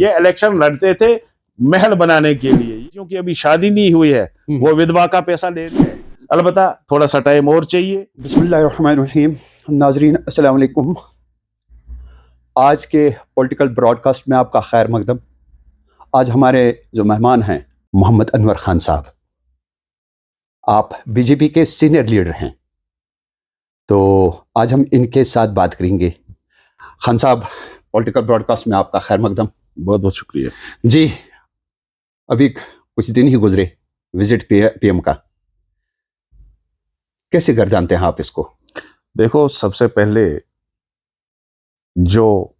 ये इलेक्शन लड़ते थे महल बनाने के लिए, क्योंकि अभी शादी नहीं हुई है, वो विधवा का पैसा ले रहे हैं। अलबत्ता थोड़ा सा टाइम और चाहिए। बिस्मिल्लाहिर्रहमानिर्रहीम। नाजरीन अस्सलाम वालेकुम। आज के पॉलिटिकल ब्रॉडकास्ट में आपका खैर मकदम। आज हमारे जो मेहमान हैं मोहम्मद अनवर खान साहब, आप बीजेपी के सीनियर लीडर हैं, तो आज हम इनके साथ बात करेंगे। खान साहब, पॉलिटिकल ब्रॉडकास्ट में आपका खैर मकदम। बहुत बहुत शुक्रिया जी। अभी कुछ दिन ही गुजरे विजिट पीएम का, कैसे कर जानते हैं आप इसको? देखो, सबसे पहले जो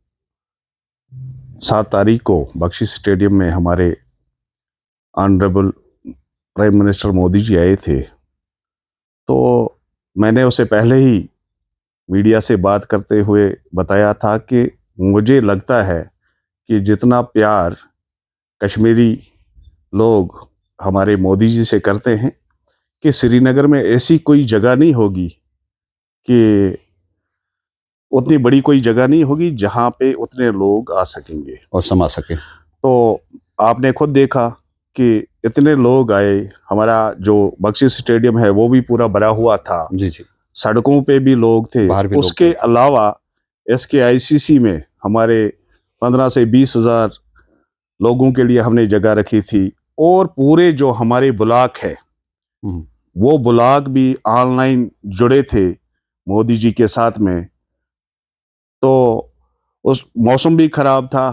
7 तारीख को बख्शी स्टेडियम में हमारे honourable prime minister Modi ji आए थे, तो मैंने उसे पहले ही मीडिया से बात करते हुए बताया था कि मुझे लगता है कि जितना प्यार कश्मीरी लोग हमारे मोदी जी से करते हैं, कि श्रीनगर में ऐसी कोई जगह नहीं होगी, कि उतनी बड़ी कोई जगह नहीं होगी जहां पे उतने लोग आ सकेंगे और समा सके। तो आपने खुद देखा कि इतने लोग आए। हमारा जो बख्शी स्टेडियम है वो भी पूरा भरा हुआ था। जी जी। सड़कों पे भी लोग थे। बाहर भी उसके लोग थे। अलावा SKICC में हमारे 15 से 20 हज़ार लोगों के लिए हमने जगह रखी थी। और पूरे जो हमारे ब्लॉक है वो ब्लॉक भी ऑनलाइन जुड़े थे मोदी जी के साथ में। तो उस मौसम भी खराब था।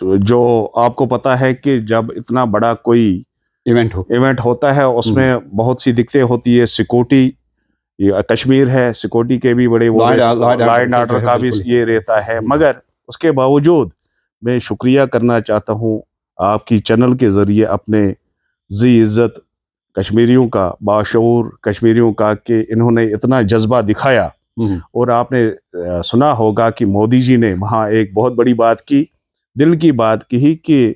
जो आपको पता है कि जब इतना बड़ा कोई इवेंट होता है उसमें बहुत सी दिक्कतें होती है। सिक्योरिटी, कश्मीर है, सिक्योरिटी के भी बड़े वो लॉ एंड ऑर्डर का भी ये रहता है। मगर उसके बावजूद मैं शुक्रिया करना चाहता हूँ आपकी चैनल के जरिए अपने जी इज्जत कश्मीरियों का, बाशऊर कश्मीरियों का, कि इन्होंने इतना जज्बा दिखाया। और आपने सुना होगा कि मोदी जी ने वहाँ एक बहुत बड़ी बात की, दिल की बात की, कि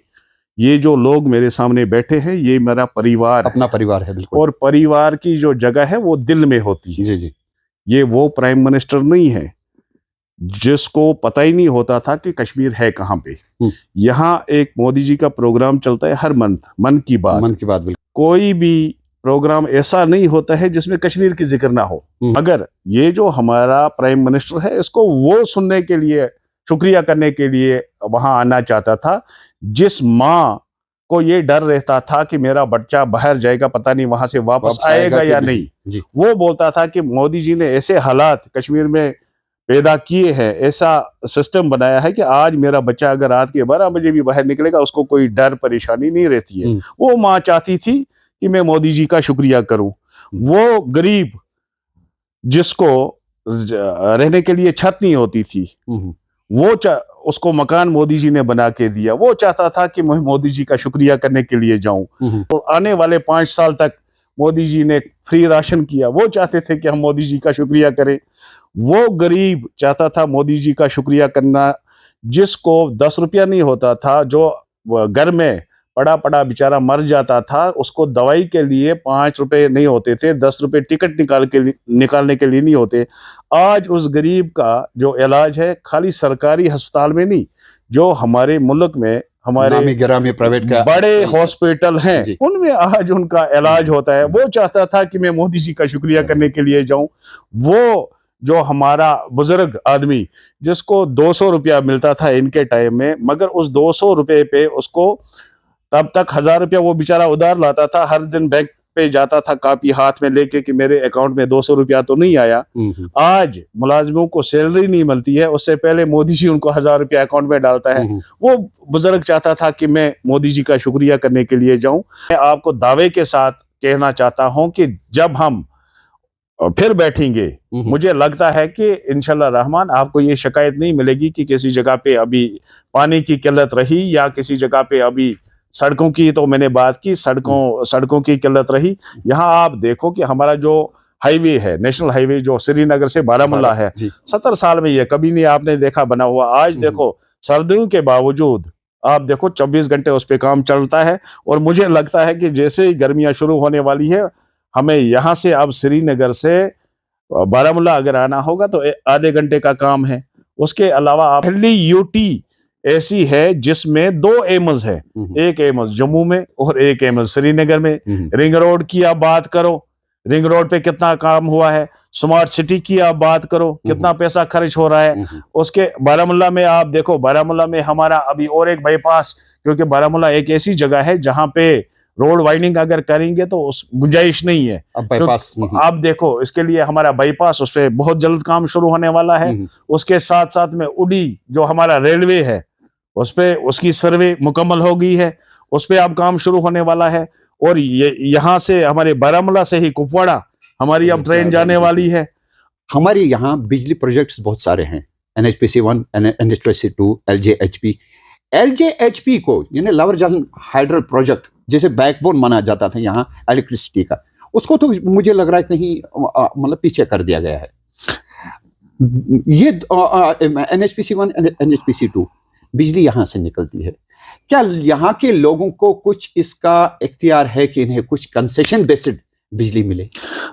ये जो लोग मेरे सामने बैठे हैं ये मेरा परिवार, अपना परिवार है। बिल्कुल। और परिवार की जो जगह है वो दिल में होती है। जी जी। ये वो प्राइम मिनिस्टर नहीं है जिसको पता ही नहीं होता था कि कश्मीर है कहाँ पे। यहाँ एक मोदी जी का प्रोग्राम चलता है हर मंथ, मन की बात। कोई भी प्रोग्राम ऐसा नहीं होता है जिसमें कश्मीर की जिक्र ना हो। मगर ये जो हमारा प्राइम मिनिस्टर है, इसको वो सुनने के लिए, शुक्रिया करने के लिए वहां आना चाहता था। जिस माँ को ये डर रहता था कि मेरा बच्चा बाहर जाएगा, पता नहीं वहां से वापस आएगा या नहीं, वो बोलता था कि मोदी जी ने ऐसे हालात कश्मीर में पैदा किए हैं, ऐसा सिस्टम बनाया है कि आज मेरा बच्चा अगर रात के 12 बजे भी बाहर निकलेगा उसको कोई डर परेशानी नहीं रहती है। वो माँ चाहती थी कि मैं मोदी जी का शुक्रिया करूं। वो गरीब जिसको रहने के लिए छत नहीं होती थी, वो उसको मकान मोदी जी ने बना के दिया। वो चाहता था कि मैं मोदी जी का शुक्रिया करने के लिए जाऊं। तो आने वाले 5 साल तक मोदी जी ने फ्री राशन किया। वो चाहते थे कि हम मोदी जी का शुक्रिया करें। वो गरीब चाहता था मोदी जी का शुक्रिया करना, जिसको 10 रुपया नहीं होता था, जो घर में पड़ा पड़ा बेचारा मर जाता था, उसको दवाई के लिए 5 रुपए नहीं होते थे, 10 रुपए टिकट निकालने के लिए नहीं होते। आज उस गरीब का जो इलाज है खाली सरकारी अस्पताल में नहीं, जो हमारे मुल्क में हमारे प्राइवेट का बड़े हॉस्पिटल हैं उनमें आज उनका इलाज होता है। वो चाहता था कि मैं मोदी जी का शुक्रिया करने के लिए जाऊं। वो जो हमारा बुजुर्ग आदमी जिसको 200 रुपया मिलता था इनके टाइम में, मगर उस 200 रुपये पे उसको तब तक 1000 रुपया वो बेचारा उधार लाता था। हर दिन बैंक पे जाता था कापी हाथ में लेके कि मेरे अकाउंट में 200 रुपया तो नहीं आया। आज मुलाजिमों को सैलरी नहीं मिलती है, उससे पहले मोदी जी उनको 1000 रुपया अकाउंट में डालता है। वो बुजुर्ग चाहता था कि मैं मोदी जी का शुक्रिया करने के लिए जाऊं। मैं आपको दावे के साथ कहना चाहता हूं कि जब हम फिर बैठेंगे, मुझे लगता है कि इंशाल्लाह रहमान आपको ये शिकायत नहीं मिलेगी कि किसी जगह पे अभी पानी की किल्लत रही, या किसी जगह पे अभी सड़कों की, तो मैंने बात की सड़कों की किल्लत रही। यहाँ आप देखो कि हमारा जो हाईवे है, नेशनल हाईवे जो श्रीनगर से बारामूला है, 70 साल में ये कभी नहीं आपने देखा बना हुआ। आज देखो सर्दियों के बावजूद आप देखो 24 घंटे उस पर काम चलता है। और मुझे लगता है कि जैसे ही गर्मियां शुरू होने वाली है, हमें यहाँ से अब श्रीनगर से बारामूला अगर आना होगा तो आधे घंटे का काम है। उसके अलावा आप दिल्ली UT ऐसी है जिसमें 2 एम्स है, एक एम्स जम्मू में और एक एम्स श्रीनगर में। रिंग रोड की आप बात करो, रिंग रोड पे कितना काम हुआ है। स्मार्ट सिटी की आप बात करो, कितना पैसा खर्च हो रहा है। उसके बारामूला में आप देखो, बारामूला में हमारा अभी और एक बाईपास, क्योंकि बारामूला एक ऐसी जगह है जहां पे रोड वाइडनिंग अगर करेंगे तो उस गुंजाइश नहीं है। अब बाईपास आप देखो, इसके लिए हमारा बाईपास, उस पर बहुत जल्द काम शुरू होने वाला है। उसके साथ साथ में उड़ी जो हमारा रेलवे है, उस पे उसकी सर्वे मुकम्मल हो गई है, उस पे अब काम शुरू होने वाला है। और यहाँ से हमारे बारामूला से ही कुपवाड़ा हमारी अब ट्रेन जाने वाली है। हमारे यहाँ बिजली प्रोजेक्ट्स बहुत सारे हैं, NHPC 1, NHPC 2, LJHP को यानी लवर जंग हाइड्रल प्रोजेक्ट जैसे बैकबोन माना जाता था यहाँ इलेक्ट्रिसिटी का, उसको तो मुझे लग रहा है कहीं मतलब पीछे कर दिया गया है। ये NHPC 1, NHPC 2 बिजली यहाँ से निकलती है, क्या यहाँ के लोगों को कुछ इसका इख्तियार है कि इन्हें कुछ कंसेशन बेस्ड बिजली मिले?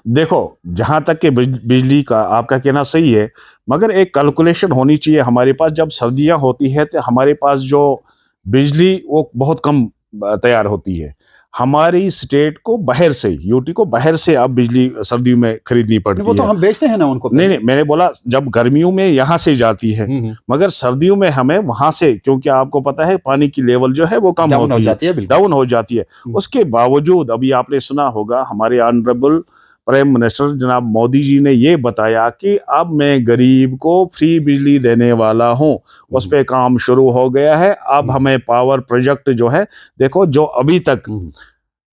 देखो, जहां तक के बिजली का आपका कहना सही है, मगर एक कैलकुलेशन होनी चाहिए हमारे पास। जब सर्दियां होती है तो हमारे पास जो बिजली वो बहुत कम तैयार होती है। हमारी स्टेट को बाहर से, यूटी को बाहर से अब बिजली सर्दियों में खरीदनी पड़ती है। वो तो हम बेचते हैं ना उनको। नहीं, मैंने बोला जब गर्मियों में यहाँ से जाती है, मगर सर्दियों में हमें वहां से, क्योंकि आपको पता है पानी की लेवल जो है वो कम होती है, डाउन हो जाती है। उसके बावजूद अभी आपने सुना होगा हमारे ऑनरेबल प्राइम मिनिस्टर जनाब मोदी जी ने ये बताया कि अब मैं गरीब को फ्री बिजली देने वाला हूं। उस पे काम शुरू हो गया है। अब हमें पावर प्रोजेक्ट जो है, देखो जो अभी तक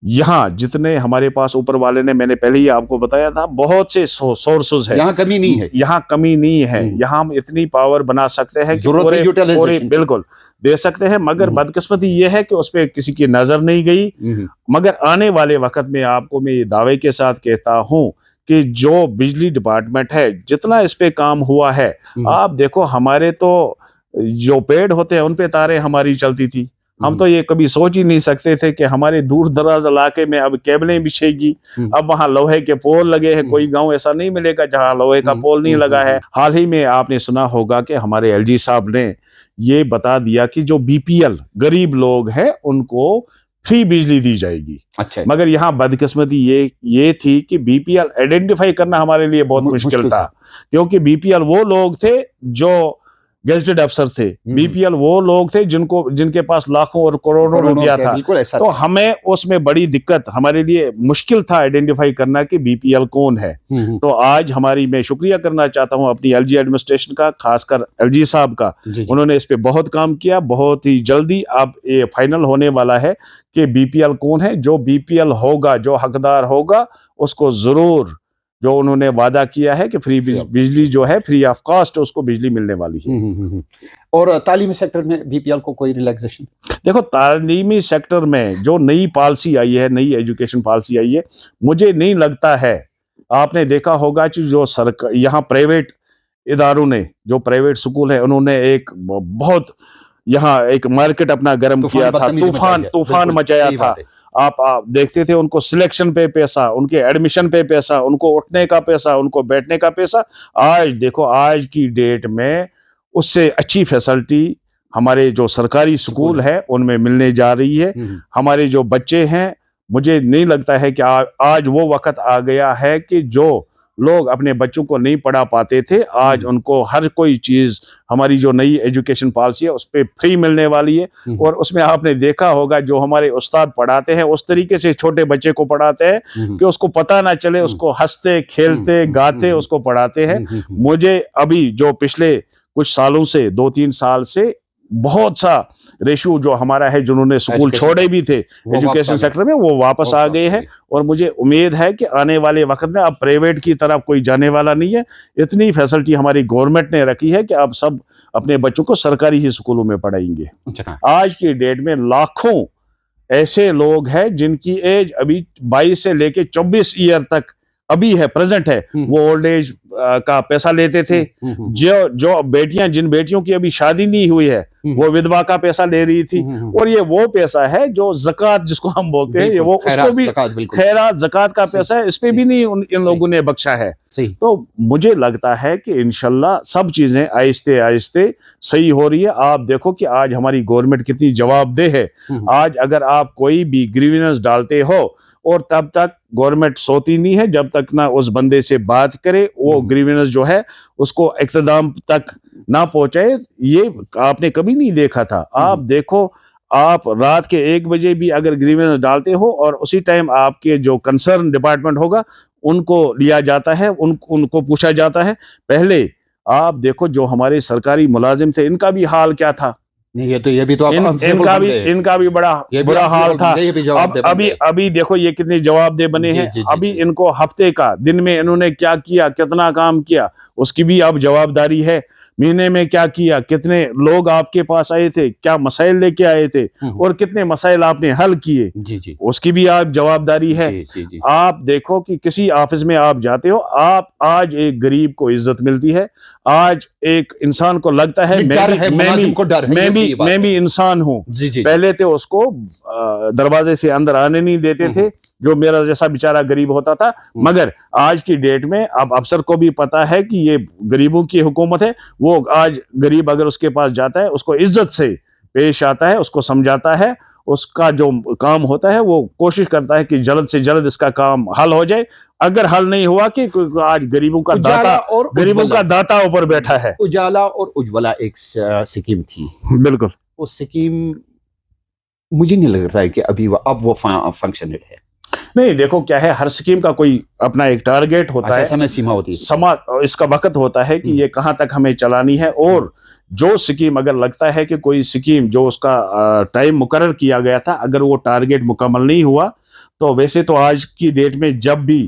यहाँ जितने हमारे पास ऊपर वाले ने, मैंने पहले ही आपको बताया था, बहुत से सोर्सेज है, यहाँ कमी नहीं है, यहाँ कमी नहीं है। यहाँ हम इतनी पावर बना सकते हैं कि पूरे बिल्कुल दे सकते हैं, मगर बदकिस्मती ये है कि उस पर किसी की नजर नहीं गई। मगर आने वाले वक्त में आपको मैं ये दावे के साथ कहता हूँ कि जो बिजली डिपार्टमेंट है, जितना इस पे काम हुआ है, आप देखो हमारे तो जो पेड़ होते हैं उन पे तारे हमारी चलती थी। हम तो ये कभी सोच ही नहीं सकते थे कि हमारे दूर दराज इलाके में अब केबलें बिछेगी, अब वहां लोहे के पोल लगे हैं। कोई गांव ऐसा नहीं मिलेगा जहां लोहे का पोल नहीं लगा है। हाल ही में आपने सुना होगा कि हमारे LG साहब ने ये बता दिया कि जो BPL गरीब लोग हैं उनको फ्री बिजली दी जाएगी। अच्छा, मगर यहाँ बदकिस्मती ये थी कि BPL आइडेंटिफाई करना हमारे लिए बहुत मुश्किल था, क्योंकि BPL वो लोग थे जो गेजेटेड अफसर थे। BPL वो लोग थे जिनके पास लाखों और करोड़ों रुपया था। तो हमें उसमें बड़ी दिक्कत, हमारे लिए मुश्किल था आइडेंटिफाई करना कि BPL कौन है। तो आज मैं शुक्रिया करना चाहता हूं अपनी LG एडमिनिस्ट्रेशन का, खासकर LG साहब का। उन्होंने इस पे बहुत काम किया। बहुत ही जल्दी अब ये फाइनल होने वाला है कि BPL कौन है। जो BPL होगा, जो हकदार होगा, उसको जरूर जो उन्होंने वादा किया है कि फ्री बिजली जो है फ्री ऑफ कॉस्ट उसको बिजली मिलने वाली है। और तालीमी सेक्टर में BPL को कोई रिलैक्सेशन? देखो, तालीमी सेक्टर में जो नई पॉलिसी आई है, नई एजुकेशन पॉलिसी आई है, मुझे नहीं लगता है, आपने देखा होगा कि जो सरकार यहाँ प्राइवेट इदारों ने, जो प्राइवेट स्कूल है, उन्होंने एक बहुत यहाँ एक मार्केट अपना गर्म किया था, तूफान मचाया था। आप देखते थे उनको सिलेक्शन पे पैसा, उनके एडमिशन पे पैसा, उनको उठने का पैसा, उनको बैठने का पैसा। आज देखो, आज की डेट में उससे अच्छी फैसिलिटी हमारे जो सरकारी स्कूल है उनमें मिलने जा रही है। हमारे जो बच्चे हैं, मुझे नहीं लगता है कि आज वो वक्त आ गया है कि जो लोग अपने बच्चों को नहीं पढ़ा पाते थे, आज उनको हर कोई चीज, हमारी जो नई एजुकेशन पॉलिसी है उस पर फ्री मिलने वाली है। और उसमें आपने देखा होगा जो हमारे उस्ताद पढ़ाते हैं उस तरीके से छोटे बच्चे को पढ़ाते हैं कि उसको पता ना चले, उसको हंसते खेलते गाते उसको पढ़ाते हैं। मुझे अभी जो पिछले कुछ सालों से, 2-3 साल से, बहुत सा रेशियो जो हमारा है, जिन्होंने स्कूल छोड़े भी थे एजुकेशन सेक्टर में, वो वापस आ गए हैं। और मुझे उम्मीद है कि आने वाले वक्त में अब प्राइवेट की तरफ कोई जाने वाला नहीं है। इतनी फैसिलिटी हमारी गवर्नमेंट ने रखी है कि अब सब अपने बच्चों को सरकारी ही स्कूलों में पढ़ाएंगे। आज की डेट में लाखों ऐसे लोग हैं जिनकी एज अभी 22 से लेके 24 ईयर तक अभी है, प्रेजेंट है, वो ओल्ड एज का पैसा लेते थे। जो बेटियां, जिन बेटियों की अभी शादी नहीं हुई है, वो विधवा का पैसा ले रही थी। और ये वो पैसा है जो ज़कात जिसको हम बोलते हैं, ये वो उसको भी खैरात ज़कात का पैसा है, इस पे भी नहीं इन लोगों ने बख्शा है। तो मुझे लगता है कि इंशाल्लाह सब चीजें आहिस्ते आहिस्ते सही हो रही है। आप देखो कि आज हमारी गवर्नमेंट कितनी जवाबदेह है। आज अगर आप कोई भी ग्रीवेंस डालते हो और तब तक गवर्नमेंट सोती नहीं है जब तक ना उस बंदे से बात करे, वो ग्रीवेंस जो है उसको इक़्तिदाम तक ना पहुंचाए। ये आपने कभी नहीं देखा था। आप देखो, आप रात के 1 बजे भी अगर ग्रीवेंस डालते हो और उसी टाइम आपके जो कंसर्न डिपार्टमेंट होगा उनको लिया जाता है, उनको पूछा जाता है। पहले आप देखो जो हमारे सरकारी मुलाजिम थे, इनका भी हाल क्या था। नहीं, ये भी तो इनका भी बड़ा बुरा हाल था। अब अभी देखो ये कितने जवाबदेह बने हैं। अभी इनको हफ्ते का, दिन में इन्होंने क्या किया, कितना काम किया, उसकी भी अब जवाबदारी है। महीने में क्या किया, कितने लोग आपके पास आए थे, क्या मसाइल लेके आए थे और कितने मसाइल आपने हल किए, उसकी भी आप जवाबदारी है। आप देखो कि किसी ऑफिस में आप जाते हो, आप आज एक गरीब को इज्जत मिलती है। आज एक इंसान को लगता है मैं भी इंसान हूँ। पहले तो उसको दरवाजे से अंदर आने नहीं देते थे, जो मेरा जैसा बेचारा गरीब होता था। मगर आज की डेट में अब अफसर को भी पता है कि ये गरीबों की हुकूमत है। वो आज गरीब अगर उसके पास जाता है, उसको इज्जत से पेश आता है, उसको समझाता है, उसका जो काम होता है वो कोशिश करता है कि जल्द से जल्द इसका काम हल हो जाए। अगर हल नहीं हुआ कि आज गरीबों का दाता ऊपर बैठा है। उजाला और उज्ज्वला एक स्कीम थी, बिल्कुल। वो स्कीम मुझे नहीं लग रहा है कि अब वो फंक्शनल है। नहीं, देखो क्या है, हर स्कीम का कोई अपना एक टारगेट होता है, समय सीमा होती है, इसका वक्त होता है कि ये कहां तक हमें चलानी है। और जो स्कीम अगर लगता है कि कोई स्कीम जो उसका टाइम मुकर्रर किया गया था, अगर वो टारगेट मुकम्मल नहीं हुआ, तो वैसे तो आज की डेट में जब भी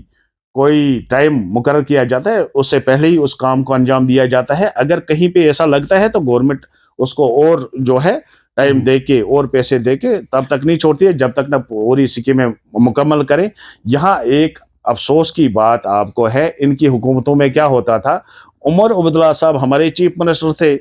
कोई टाइम मुकर्रर किया जाता है उससे पहले ही उस काम को अंजाम दिया जाता है। अगर कहीं पे ऐसा लगता है तो गवर्नमेंट उसको और जो है टाइम देके और पैसे देके तब तक नहीं छोड़ती है जब तक ना पूरी स्कीमें मुकम्मल करें। यहाँ एक अफसोस की बात आपको है, इनकी हुकूमतों में क्या होता था। उमर अब्दुल्ला साहब हमारे चीफ मिनिस्टर थे,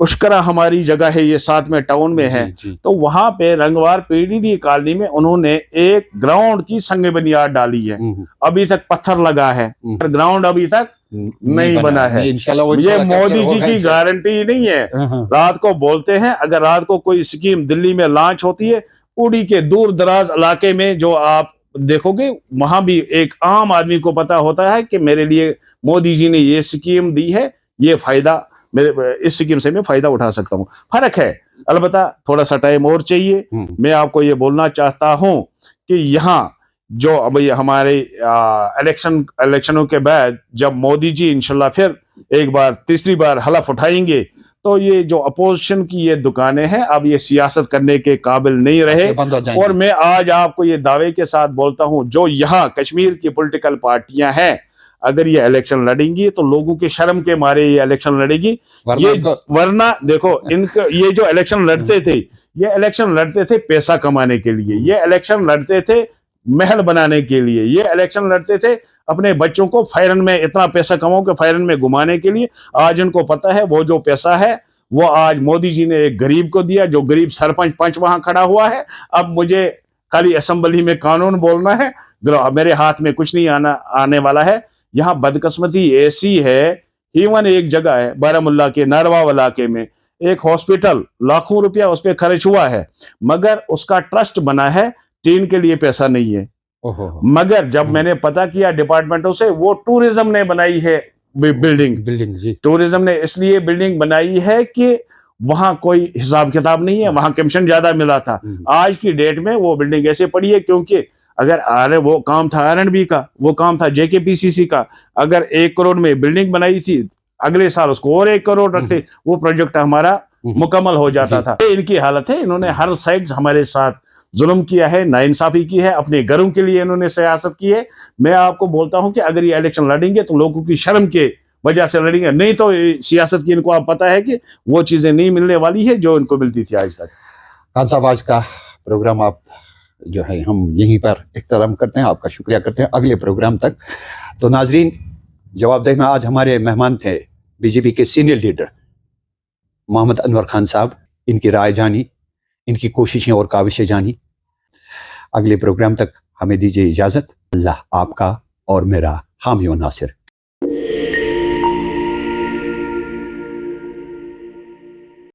उश्करा हमारी जगह है, ये साथ में टाउन में है। तो वहां पे रंगवार पीडीडी कॉलोनी में उन्होंने एक ग्राउंड की संग बुनियाद डाली है। अभी तक पत्थर लगा है, ग्राउंड अभी तक नहीं बना है। ये मोदी जी की गारंटी नहीं है। रात को बोलते हैं, अगर रात को कोई स्कीम दिल्ली में लॉन्च होती है, उड़ी के दूर दराज इलाके में जो आप देखोगे वहां भी एक आम आदमी को पता होता है कि मेरे लिए मोदी जी ने ये स्कीम दी है, ये फायदा मेरे इस स्कीम से मैं फायदा उठा सकता हूँ। फर्क है, अलबत्ता थोड़ा सा टाइम और चाहिए। मैं आपको ये बोलना चाहता हूँ कि यहाँ जो अब ये हमारे इलेक्शनों के बाद जब मोदी जी इंशाल्लाह फिर एक बार तीसरी बार हलफ उठाएंगे, तो ये जो अपोजिशन की ये दुकानें हैं अब ये सियासत करने के काबिल नहीं रहे। और मैं आज आपको ये दावे के साथ बोलता हूँ, जो यहाँ कश्मीर की पॉलिटिकल पार्टियां हैं, अगर ये इलेक्शन लड़ेंगी तो लोगों के शर्म के मारे ये इलेक्शन लड़ेगी। वरना देखो इनका ये जो इलेक्शन लड़ते थे, ये इलेक्शन लड़ते थे पैसा कमाने के लिए, ये इलेक्शन लड़ते थे महल बनाने के लिए, ये इलेक्शन लड़ते थे अपने बच्चों को फॉरेन में इतना पैसा कमाओ कि फॉरेन में घुमाने के लिए। आज इनको पता है वो जो पैसा है वो आज मोदी जी ने एक गरीब को दिया, जो गरीब सरपंच पंच वहां खड़ा हुआ है। अब मुझे खाली असेंबली में कानून बोलना है, मेरे हाथ में कुछ नहीं आने वाला है। यहाँ बदकिस्मती ऐसी है, इवन एक जगह है बारामुल्ला के नारवा इलाके में एक हॉस्पिटल, लाखों रुपया उस पर खर्च हुआ है, मगर उसका ट्रस्ट बना है, टीन के लिए पैसा नहीं है। मगर जब मैंने पता किया डिपार्टमेंटों से, वो टूरिज्म ने बनाई है बिल्डिंग जी। टूरिज्म ने इसलिए बिल्डिंग बनाई है कि वहां कोई हिसाब किताब नहीं है, वहां कमीशन ज्यादा मिला था। आज की डेट में वो बिल्डिंग ऐसे पड़ी है क्योंकि अगर वो काम था R&B का, वो काम था JKPCC का। अगर 1 करोड़ में बिल्डिंग बनाई थी, अगले साल उसको और 1 करोड़ रखते, वो प्रोजेक्ट हमारा मुकम्मल हो जाता था। इनकी हालत है, इन्होंने हर साइड हमारे साथ जुल्म किया है, नाइंसाफी की है, अपने घरों के लिए इन्होंने सियासत की है। मैं आपको बोलता हूं कि अगर ये इलेक्शन लड़ेंगे तो लोगों की शर्म के वजह से लड़ेंगे, नहीं तो सियासत की इनको आप पता है कि वो चीजें नहीं मिलने वाली है जो इनको मिलती थी आज तक। खान साहब, आज का प्रोग्राम आप जो है हम यहीं पर इख्तिताम करते हैं। आपका शुक्रिया करते हैं। अगले प्रोग्राम तक। तो नाजरीन, जवाबदेह में आज हमारे मेहमान थे बीजेपी के सीनियर लीडर मोहम्मद अनवर खान साहब। इनकी राय जानी, इनकी कोशिशें और काविशें जानी। अगले प्रोग्राम तक हमें दीजिए इजाज़त। अल्लाह आपका और मेरा हामी और नासिर